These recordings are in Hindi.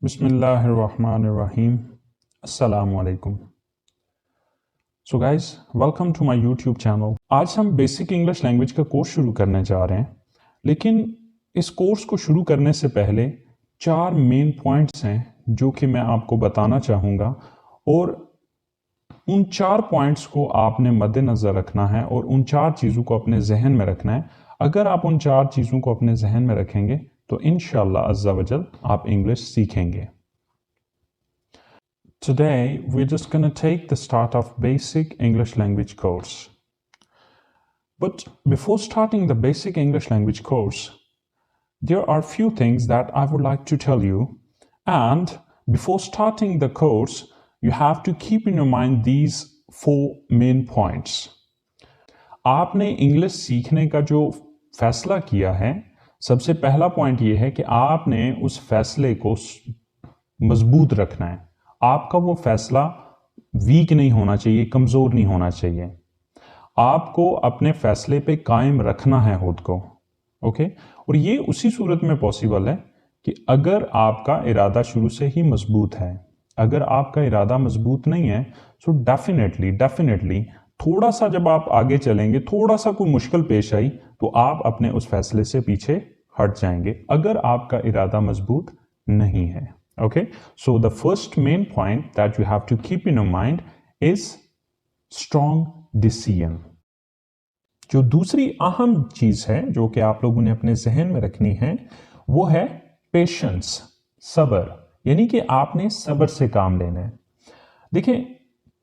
Bismillahirrahmanirrahim. Assalamu alaikum. So guys, welcome to my YouTube channel. आज हम बेसिक इंग्लिश लैंग्वेज का कोर्स शुरू करने जा रहे हैं, लेकिन इस कोर्स को शुरू करने से पहले 4 मेन पॉइंट्स हैं जो कि मैं आपको बताना चाहूँगा और उन 4 पॉइंट्स को आपने मद्देनज़र रखना है और उन 4 चीज़ों को अपने जहन में रखना है। अगर आप उन 4 चीज़ों को अपने जहन में रखेंगे तो इंशाअल्लाह अज़्ज़ा वजल आप इंग्लिश सीखेंगे। Today we're just going to take the start of basic English language course. But before starting the basic English language course, there are few things that I would like to tell you, and before starting the course you have to keep in your mind these 4 main points. आपने इंग्लिश सीखने का जो फैसला किया है, सबसे पहला पॉइंट ये है कि आपने उस फैसले को मजबूत रखना है। आपका वो फैसला वीक नहीं होना चाहिए, कमज़ोर नहीं होना चाहिए। आपको अपने फैसले पे कायम रखना है खुद को, ओके। और ये उसी सूरत में पॉसिबल है कि अगर आपका इरादा शुरू से ही मजबूत है। अगर आपका इरादा मजबूत नहीं है तो डेफिनेटली थोड़ा सा जब आप आगे चलेंगे, थोड़ा सा कोई मुश्किल पेश आई तो आप अपने उस फैसले से पीछे हट जाएंगे, अगर आपका इरादा मजबूत नहीं है। Okay, so the first main point that you have to keep in your mind is strong decision. जो दूसरी अहम चीज है जो कि आप लोगों ने अपने जहन में रखनी है वो है पेशेंस, सब्र। यानी कि आपने सब्र से काम लेना है। देखिए,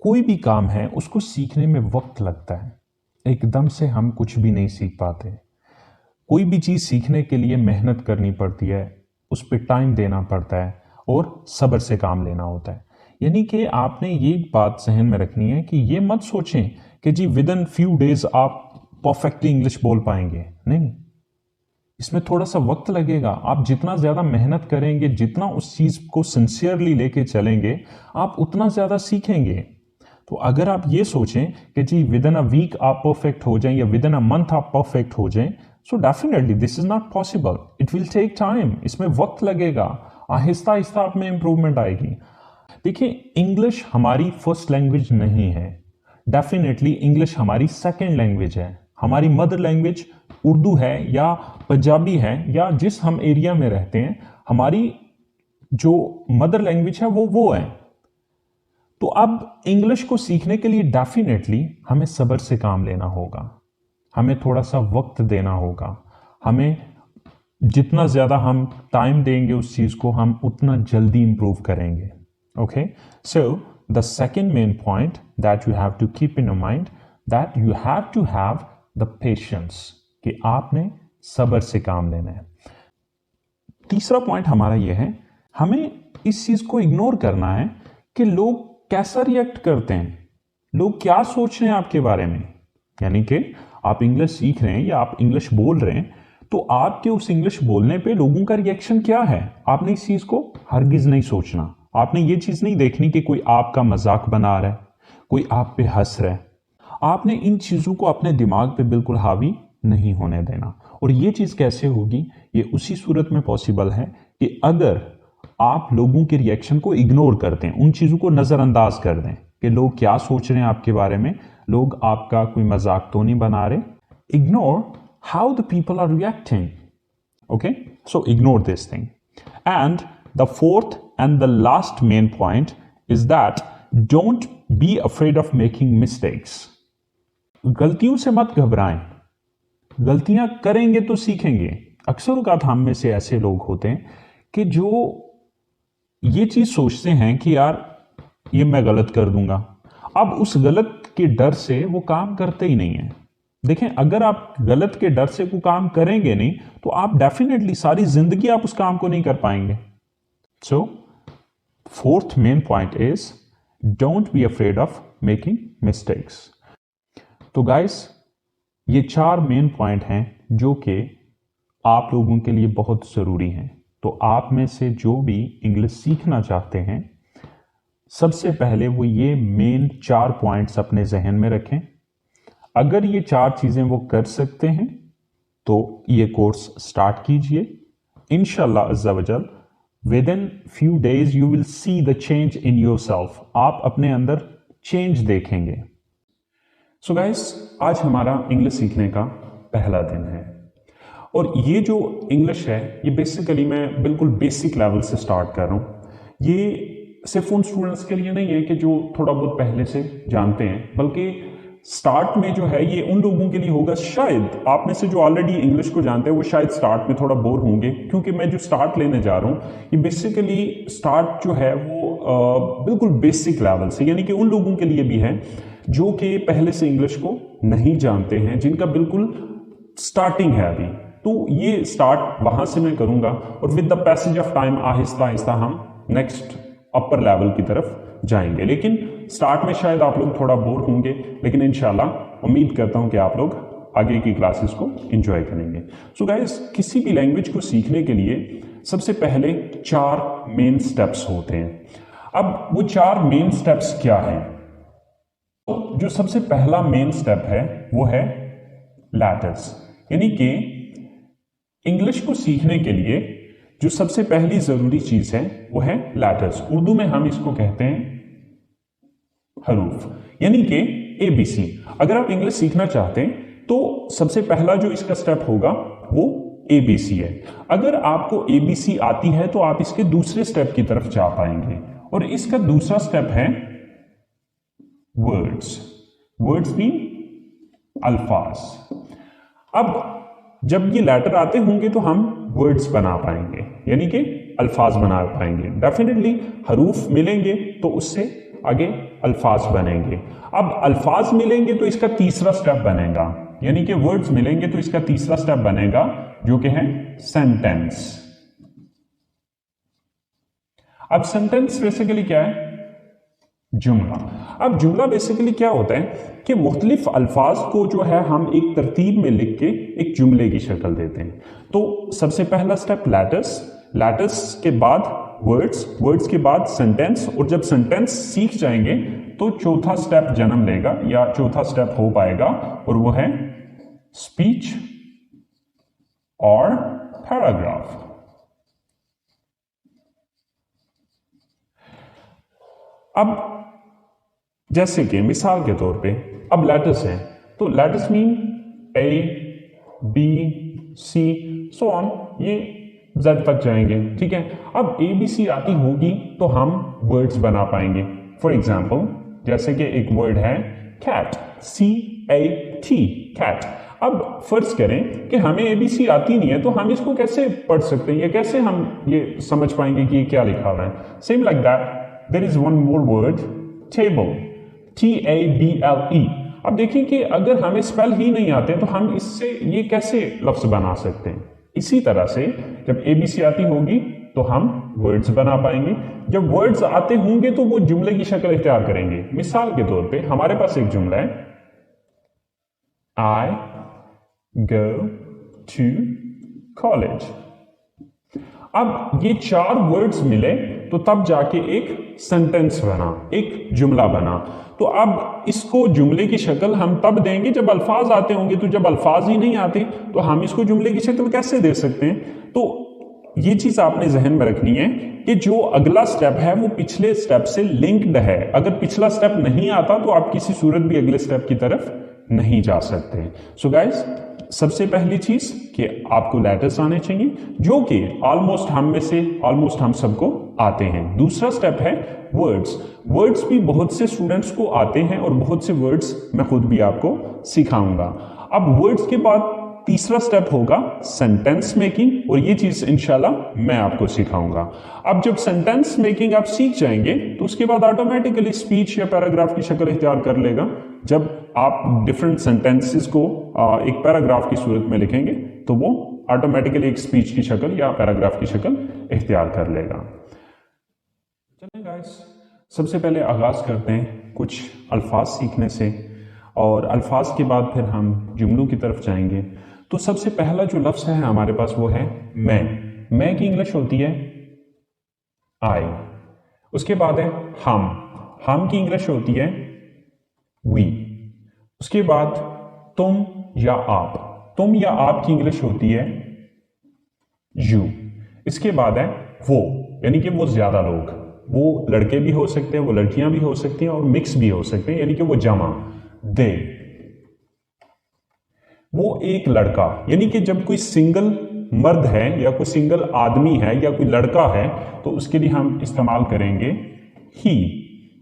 कोई भी काम है उसको सीखने में वक्त लगता है, एकदम से हम कुछ भी नहीं सीख पाते। कोई भी चीज सीखने के लिए मेहनत करनी पड़ती है, उस पर टाइम देना पड़ता है और सब्र से काम लेना होता है। यानी कि आपने ये बात जहन में रखनी है कि ये मत सोचें कि जी विद इन फ्यू डेज आप परफेक्टली इंग्लिश बोल पाएंगे। नहीं, इसमें थोड़ा सा वक्त लगेगा। आप जितना ज़्यादा मेहनत करेंगे, जितना उस चीज़ को सिंसियरली लेके चलेंगे, आप उतना ज़्यादा सीखेंगे। तो अगर आप ये सोचें कि जी विद इन अ वीक आप परफेक्ट हो जाएं या विद इन अ मंथ आप परफेक्ट हो जाएं, so definitely this is not possible. It will take time. इसमें वक्त लगेगा, आहिस्ता आहिस्ता आप में इंप्रूवमेंट आएगी। देखिए, इंग्लिश हमारी फर्स्ट लैंग्वेज नहीं है। डेफिनेटली इंग्लिश हमारी सेकंड लैंग्वेज है। हमारी मदर लैंग्वेज उर्दू है या पंजाबी है या जिस हम एरिया में रहते हैं, हमारी जो मदर लैंग्वेज है वो है। तो अब इंग्लिश को सीखने के लिए डेफिनेटली हमें सब्र से काम लेना होगा, हमें थोड़ा सा वक्त देना होगा। हमें जितना ज़्यादा हम टाइम देंगे उस चीज़ को, हम उतना जल्दी इंप्रूव करेंगे। Okay, so the second main point that you have to keep in your mind that you have to have the patience, कि आपने सब्र से काम लेना है। तीसरा पॉइंट हमारा यह है, हमें इस चीज़ को इग्नोर करना है कि लोग कैसा रिएक्ट करते हैं, लोग क्या सोच रहे हैं आपके बारे में। यानी कि आप इंग्लिश सीख रहे हैं या आप इंग्लिश बोल रहे हैं, तो आपके उस इंग्लिश बोलने पे लोगों का रिएक्शन क्या है, आपने इस चीज को हरगिज नहीं सोचना। आपने ये चीज नहीं देखनी कि कोई आपका मजाक बना रहा है, कोई आप पे हंस रहा है। आपने इन चीजों को अपने दिमाग पे बिल्कुल हावी नहीं होने देना। और ये चीज कैसे होगी, ये उसी सूरत में पॉसिबल है कि अगर आप लोगों के रिएक्शन को इग्नोर कर दें, उन चीजों को नजरअंदाज कर दें कि लोग क्या सोच रहे हैं आपके बारे में, लोग आपका कोई मजाक तो नहीं बना रहे। Ignore how the people are reacting. Okay, so ignore this thing. And the fourth and the last main point is that don't be afraid of making mistakes. गलतियों से मत घबराएं, गलतियां करेंगे तो सीखेंगे। अक्सर औक़ात हम में से ऐसे लोग होते हैं कि जो ये चीज सोचते हैं कि यार ये मैं गलत कर दूंगा, अब उस गलत के डर से वो काम करते ही नहीं है। देखें, अगर आप गलत के डर से कोई काम करेंगे नहीं तो आप डेफिनेटली सारी जिंदगी आप उस काम को नहीं कर पाएंगे। So fourth main point is don't be afraid of making mistakes. तो गाइस, ये 4 मेन पॉइंट हैं जो कि आप लोगों के लिए बहुत जरूरी हैं। तो आप में से जो भी इंग्लिश सीखना चाहते हैं, सबसे पहले वो ये मेन 4 पॉइंट्स अपने जहन में रखें। अगर ये 4 चीजें वो कर सकते हैं तो ये कोर्स स्टार्ट कीजिए। इंशाअल्लाह अज़्ज़ा वजल Within few days you will see the change in yourself. आप अपने अंदर चेंज देखेंगे. So guys, आज हमारा इंग्लिश सीखने का पहला दिन है और ये जो इंग्लिश है ये बेसिकली मैं बिल्कुल बेसिक लेवल से स्टार्ट कर रहा हूँ. ये सिर्फ उन स्टूडेंट्स के लिए नहीं है कि जो थोड़ा बहुत पहले से जानते हैं, बल्कि स्टार्ट में जो है ये उन लोगों के लिए होगा, शायद आप में से जो ऑलरेडी इंग्लिश को जानते हैं वो शायद स्टार्ट में थोड़ा बोर होंगे, क्योंकि मैं जो स्टार्ट लेने जा रहा हूँ ये बेसिकली स्टार्ट जो है वो बिल्कुल बेसिक लेवल से, यानी कि उन लोगों के लिए भी है जो कि पहले से इंग्लिश को नहीं जानते हैं, जिनका बिल्कुल स्टार्टिंग है अभी. तो ये स्टार्ट वहां से मैं करूंगा और with the passage of time Aahista Aahista हम नेक्स्ट अपर लेवल की तरफ जाएंगे. लेकिन स्टार्ट में शायद आप लोग थोड़ा बोर होंगे, लेकिन इंशाल्लाह उम्मीद करता हूं कि आप लोग आगे की क्लासेस को एंजॉय करेंगे. सो गाइस, किसी भी लैंग्वेज को सीखने के लिए सबसे पहले 4 मेन स्टेप्स होते हैं. अब वो 4 मेन स्टेप्स क्या हैं? तो जो सबसे पहला मेन स्टेप है वो है लैटर्स, यानी कि इंग्लिश को सीखने के लिए जो सबसे पहली जरूरी चीज है वो है लैटर्स. उर्दू में हम इसको कहते हैं हरूफ, यानी कि ABC. अगर आप इंग्लिश सीखना चाहते हैं तो सबसे पहला जो इसका स्टेप होगा वो ABC है. अगर आपको ABC आती है तो आप इसके दूसरे स्टेप की तरफ जा पाएंगे और इसका दूसरा स्टेप है वर्ड्स. वर्ड्स मीन अल्फाज. अब जब ये लेटर आते होंगे तो हम वर्ड्स बना पाएंगे, यानी कि अल्फाज बना पाएंगे. डेफिनेटली हरूफ मिलेंगे तो उससे आगे अल्फाज बनेंगे. अब अल्फाज मिलेंगे तो इसका तीसरा स्टेप बनेगा, यानी कि वर्ड्स मिलेंगे तो इसका तीसरा स्टेप बनेगा जो कि है सेंटेंस. अब सेंटेंस बेसिकली क्या है? जुमला. अब जुमला बेसिकली क्या होता है कि मुख्तलिफ अल्फाज को जो है हम एक तरतीब में लिख के एक जुमले की शक्ल देते हैं. तो सबसे पहला स्टेप लैटर्स, लैटर्स के बाद वर्ड्स, वर्ड्स के बाद सेंटेंस, और जब सेंटेंस सीख जाएंगे तो चौथा स्टेप जन्म लेगा या चौथा स्टेप हो पाएगा और वो है स्पीच और पैराग्राफ. अब जैसे कि मिसाल के तौर पे अब लेटर्स हैं तो letters mean A, B, C, so on, ये Z तक जाएंगे. ठीक है. अब ABC आती होगी तो हम वर्ड्स बना पाएंगे. फॉर एग्जाम्पल जैसे कि एक वर्ड है कैट, CAT, कैट. अब फर्ज करें कि हमें ABC आती नहीं है तो हम इसको कैसे पढ़ सकते हैं या कैसे हम ये समझ पाएंगे कि ये क्या लिखा हुआ है? Same like that there is one more word, table, TABLE. अब देखिए कि अगर हमें स्पेल ही नहीं आते तो हम इससे ये कैसे लफ्ज बना सकते हैं? इसी तरह से जब ABC आती होगी तो हम वर्ड्स बना पाएंगे. जब वर्ड्स आते होंगे तो वो जुमले की शक्ल इख्तियार करेंगे. मिसाल के तौर पे हमारे पास एक जुमला है, I go to college. अब ये 4 वर्ड्स मिले तो तब जाके एक सेंटेंस बना, एक जुमला बना. तो अब इसको जुमले की शक्ल हम तब देंगे जब अल्फाज आते होंगे. तो जब अल्फाज ही नहीं आते तो हम इसको जुमले की शक्ल कैसे दे सकते हैं? तो ये चीज आपने जहन में रखनी है कि जो अगला स्टेप है वो पिछले स्टेप से लिंक्ड है. अगर पिछला स्टेप नहीं आता तो आप किसी सूरत भी अगले स्टेप की तरफ नहीं जा सकते. सो गाइस, सबसे पहली चीज कि आपको लेटर्स आने चाहिए जो कि ऑलमोस्ट हम में से ऑलमोस्ट हम सबको आते हैं. दूसरा स्टेप है वर्ड्स. वर्ड्स भी बहुत से स्टूडेंट्स को आते हैं और बहुत से वर्ड्स मैं खुद भी आपको सिखाऊंगा. अब वर्ड्स के बाद तीसरा स्टेप होगा सेंटेंस मेकिंग, और ये चीज इंशाल्लाह मैं आपको सिखाऊंगा. अब जब सेंटेंस मेकिंग आप सीख जाएंगे तो उसके बाद ऑटोमेटिकली स्पीच या पैराग्राफ की शक्ल इख्तियार कर लेगा. जब आप डिफरेंट सेंटेंसेस को एक पैराग्राफ की सूरत में लिखेंगे तो वो ऑटोमेटिकली एक स्पीच की शक्ल या पैराग्राफ की शक्ल इख्तियार कर लेगा. चलिए गाइस, सबसे पहले आगाज करते हैं कुछ अल्फाज सीखने से और अल्फाज के बाद फिर हम जुमलों की तरफ जाएंगे. तो सबसे पहला जो लफ्ज है हमारे पास वो है मैं. मैं की इंग्लिश होती है I. उसके बाद है हम की इंग्लिश होती है we. उसके बाद तुम या आप की इंग्लिश होती है you. इसके बाद है वो यानी कि वो ज्यादा लोग, वो लड़के भी हो सकते हैं, वो लड़कियां भी हो सकती हैं और मिक्स भी हो सकते हैं, यानी कि वो जमा। दे, वो एक लड़का, यानी कि जब कोई सिंगल मर्द है या कोई सिंगल आदमी है या कोई लड़का है तो उसके लिए हम इस्तेमाल करेंगे ही।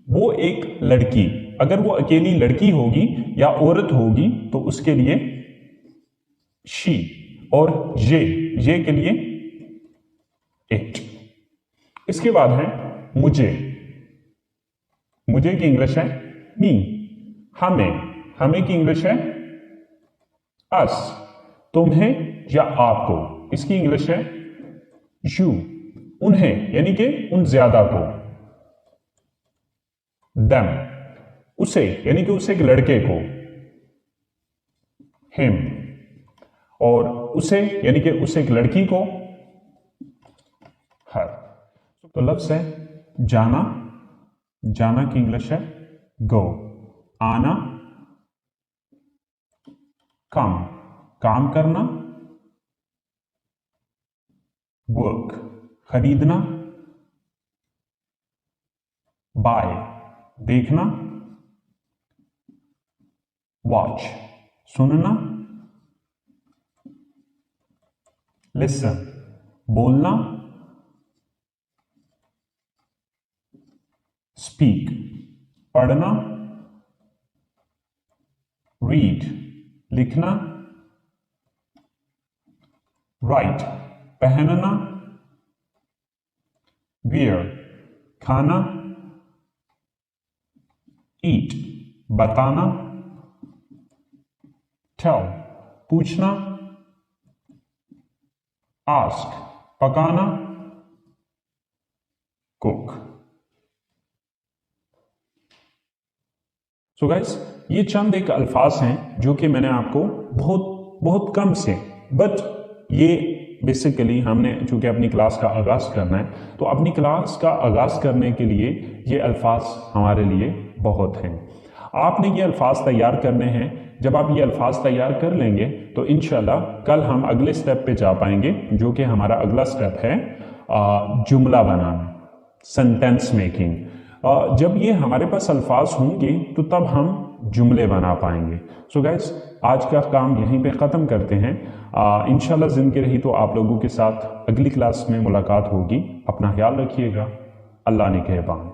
वो एक लड़की, अगर वो अकेली लड़की होगी या औरत होगी तो उसके लिए शी, और ये के लिए इट। इसके बाद है मुझे, मुझे की इंग्लिश है मी। हमें की इंग्लिश है अस। तुम्हें या आपको, इसकी इंग्लिश है यू। उन्हें यानी कि उन ज्यादा को, दम। उसे यानी कि उसे एक लड़के को, हिम। और उसे यानी कि उसे एक लड़की को, हर। तो लफ्ज है जाना, जाना की इंग्लिश है गो। आना, कम, काम करना, वर्क। खरीदना, बाय, देखना, वॉच। सुनना, लिसन, बोलना, स्पीक। पढ़ना, रीड, लिखना, राइट। पहनना, वियर, खाना, ईट, बताना, टेल, पूछना, आस्क, पकाना, कुक। सो गाइस, ये चंद एक अल्फाज हैं जो कि मैंने आपको बहुत बहुत कम से, बट ये बेसिकली हमने चूंकि अपनी क्लास का आगाज करना है तो अपनी क्लास का आगाज करने के लिए ये अल्फाज हमारे लिए बहुत हैं। आपने ये अल्फाज तैयार करने हैं। जब आप ये अल्फाज तैयार कर लेंगे तो इंशाल्लाह कल हम अगले स्टेप पे जा पाएंगे, जो कि हमारा अगला स्टेप है जुमला बनाना, सेंटेंस मेकिंग। जब ये हमारे पास अल्फाज होंगे तो तब हम जुमले बना पाएंगे। सो गाइस, आज का काम यहीं पे ख़त्म करते हैं। इंशाल्लाह ज़िंदगी रही तो आप लोगों के साथ अगली क्लास में मुलाकात होगी। अपना ख्याल रखिएगा। अल्लाह ने कहबान।